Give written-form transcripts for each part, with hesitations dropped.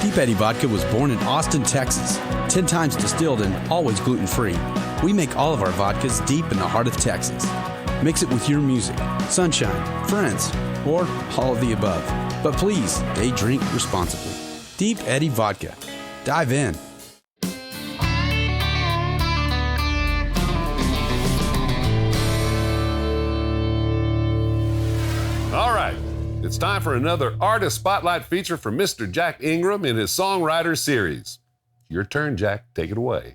Deep Eddy Vodka was born in Austin, Texas, 10 times distilled and always gluten-free. We make all of our vodkas deep in the heart of Texas. Mix it with your music, sunshine, friends, or all of the above. But please, stay drink responsibly. Deep Eddy Vodka. Dive in. All right, it's time for another Artist Spotlight feature from Mr. Jack Ingram in his Songwriter Series. Your turn, Jack. Take it away.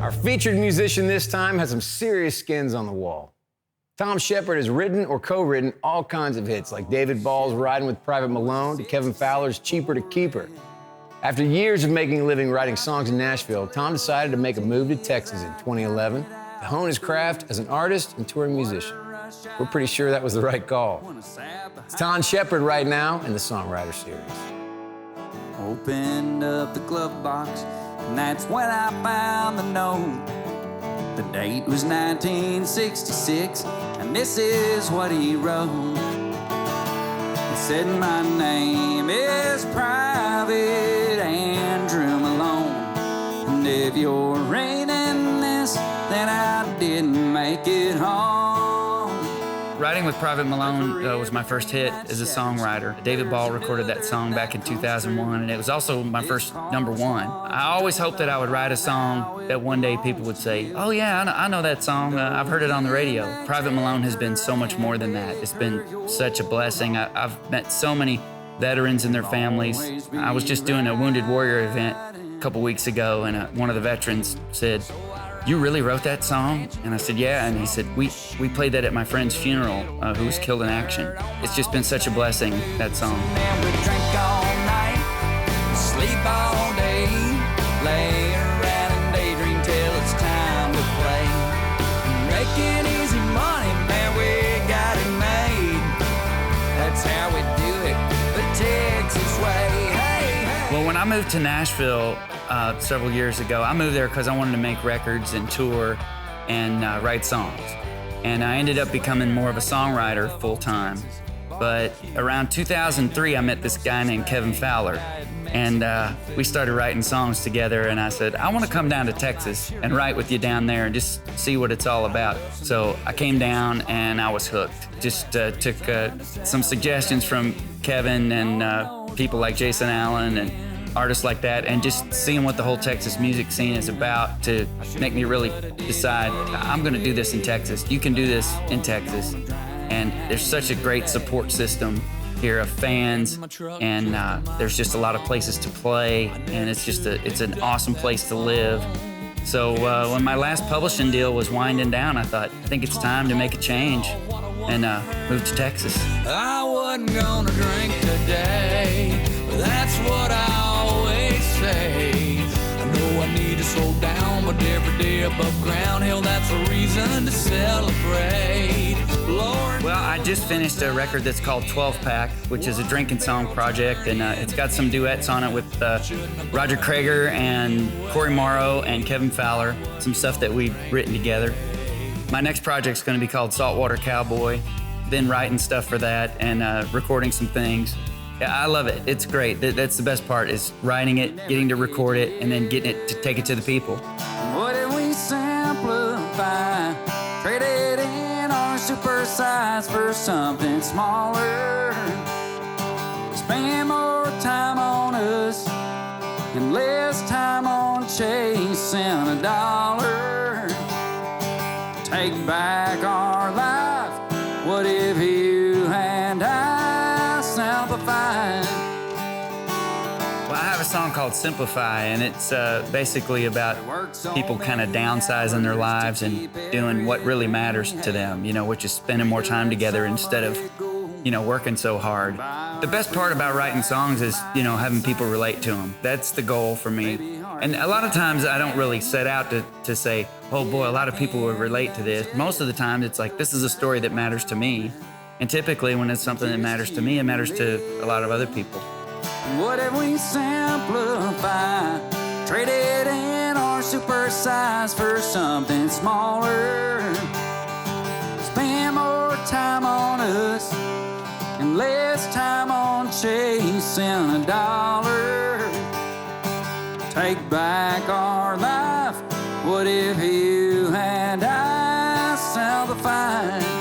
Our featured musician this time has some serious skins on the wall. Thom Shepherd has written or co-written all kinds of hits, like David Ball's Riding with Private Malone to Kevin Fowler's Cheaper to Keep Her. After years of making a living writing songs in Nashville, Thom decided to make a move to Texas in 2011 to hone his craft as an artist and touring musician. We're pretty sure that was the right call. It's Thom Shepherd right now in the Songwriter Series. Opened up the glove box, and that's when I found the note. The date was 1966, and this is what he wrote. He said, my name is Private Andrew Malone, and if you're reading this, then I didn't make it home. Riding with Private Malone was my first hit as a songwriter. David Ball recorded that song back in 2001, and it was also my first #1. I always hoped that I would write a song that one day people would say, oh yeah, I know that song, I've heard it on the radio. Private Malone has been so much more than that. It's been such a blessing. I've met so many veterans and their families. I was just doing a Wounded Warrior event a couple weeks ago, and one of the veterans said, you really wrote that song? And I said, yeah. And he said, we played that at my friend's funeral who was killed in action. It's just been such a blessing, that song. And we drink all night, sleep all day, lay around and daydream till it's time to play. Making easy money, man, we got it made. That's how we do it, the Texas way. Hey, hey. Well, when I moved to Nashville several years ago, I moved there because I wanted to make records and tour and write songs. And I ended up becoming more of a songwriter full-time. But around 2003, I met this guy named Kevin Fowler. And we started writing songs together, and I said, I want to come down to Texas and write with you down there and just see what it's all about. So I came down and I was hooked. Just took some suggestions from Kevin and people like Jason Allen and artists like that, and just seeing what the whole Texas music scene is about to make me really decide, I'm gonna do this in Texas. You can do this in Texas. And there's such a great support system here of fans, and there's just a lot of places to play, and it's an awesome place to live. So when my last publishing deal was winding down, I thought, I think it's time to make a change and move to Texas. I wasn't gonna drink today, but that's what I always say. I know I need to slow down, but every day above ground, hell, that's a reason to celebrate. Lord. Well, I just finished a record that's called 12 Pack, which is a drinking song project, and it's got some duets on it with Roger Krager and Corey Morrow and Kevin Fowler, some stuff that we've written together. My next project's gonna be called Saltwater Cowboy. Been writing stuff for that and recording some things. Yeah, I love it. It's great. That's the best part, is writing it, getting to record it, and then getting it to take it to the people. What if we simplify? Trade it in our super size for something smaller. Spend more time on us and less time on chasing a dollar. Take back our life. What if you and I simplify? Well, I have a song called Simplify, and it's basically about people kind of downsizing their lives and doing what really matters to them, which is spending more time together instead of, working so hard. The best part about writing songs is, having people relate to them. That's the goal for me. And a lot of times I don't really set out to say, oh boy, a lot of people will relate to this. Most of the time it's like, this is a story that matters to me. And typically when it's something that matters to me, it matters to a lot of other people. What if we simplify? Traded in our supersize for something smaller. Spend more time on us and less time on chasing a dollar. Take back our life. What if you and I sell the fight?